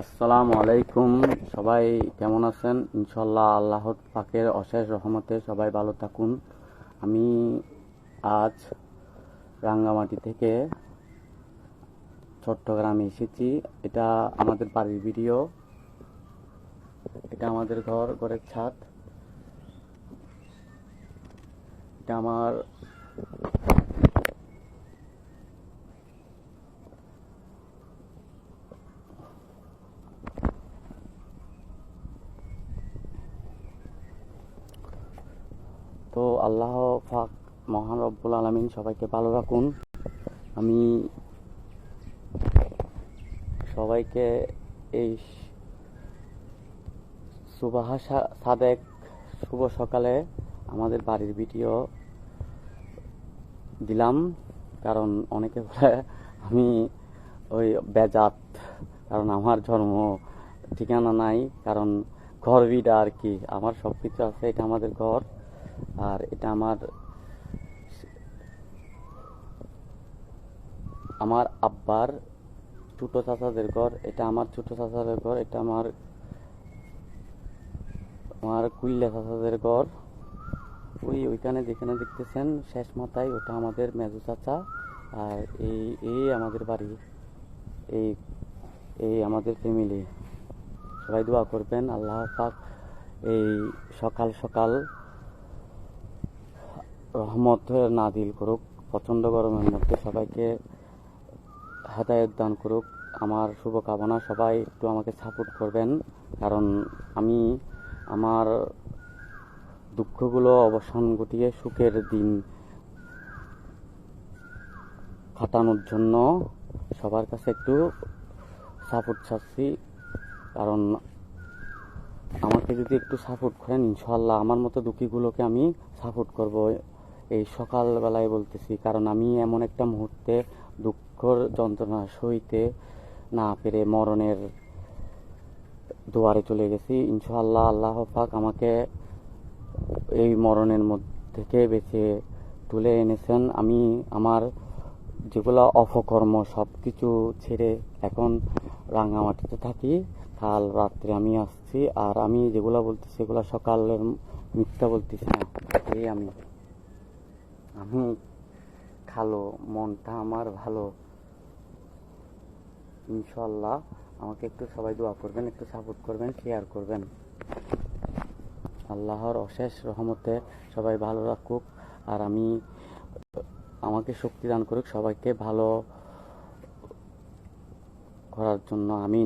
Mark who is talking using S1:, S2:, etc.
S1: আসসালামু আলাইকুম। সবাই কেমন আছেন? ইনশাল্লাহ আল্লাহ পাকের অশেষ রহমতে সবাই ভালো থাকুন। আমি আজ রাঙ্গামাটি থেকে চট্টগ্রামে এসেছি। এটা আমাদের বাড়ির ভিডিও। এটা আমাদের ঘরের ছাদ। এটা আমার তো আল্লাহ পাক মহান রব্বুল আলামিন সবাইকে ভালো রাখুন। আমি সবাইকে এই সুবাহ সাদেক শুভ সকালে আমাদের বাড়ির ভিডিও দিলাম, কারণ অনেকে বলে আমি ওই বেজাত, কারণ আমার জন্ম ঠিকানা নাই, কারণ ঘর ভিটা আর কি, আমার সব কিছু আছে। এটা আমাদের ঘর, আর এটা আমার আব্বার ছোট চাচাদের ঘর। এটা আমার ছোট চাচাদের ঘর। এটা আমার আমার কুইল্লা চাচাদের ঘর। ওইখানে যেখানে দেখতেছেন শেষ মাথায়, ওটা আমাদের মেজো চাচা। আর এই এই আমাদের বাড়ি, এই এই আমাদের ফ্যামিলি। সবাই দোয়া করবেন আল্লাহ পাক এই সকাল সকাল রহমত নাজিল করুক। প্রচণ্ড গরমের মধ্যে সবাইকে হেদায়েত দান করুক। আমার শুভকামনা। সবাই একটু আমাকে সাপোর্ট করবেন, কারণ আমি আমার দুঃখগুলো অবসান ঘটিয়ে সুখের দিন কাটানোর জন্য সবার কাছে একটু সাপোর্ট চাচ্ছি। কারণ আমাকে যদি একটু সাপোর্ট করেন, ইনশাল্লাহ আমার মতো দুঃখীগুলোকে আমি সাপোর্ট করব। এই সকালবেলায় বলতেছি, কারণ আমি এমন একটা মুহূর্তে দুঃখর যন্ত্রণা সইতে না পেরে মরণের দুয়ারে চলে গেছি। ইনশাল্লাহ আল্লাহ পাক আমাকে এই মরণের মধ্যে থেকে বেঁচে তুলে এনেছেন। আমি আমার যেগুলো অপকর্ম সব কিছু ছেড়ে এখন রাঙামাটিতে থাকি। কাল রাত্রে আমি আসছি, আর আমি যেগুলো বলতেছি এগুলো সকালের মিথ্যা বলতেছি না। এই আমি আমি খালো, মনটা আমার ভালো। ইনশাল্লাহ আমাকে একটু সবাই দোয়া করবেন, একটু সাপোর্ট করবেন, শেয়ার করবেন। আল্লাহর অশেষ রহমতে সবাই ভালো রাখুক, আর আমাকে শক্তি দান করুক সবাইকে ভালো করার জন্য। আমি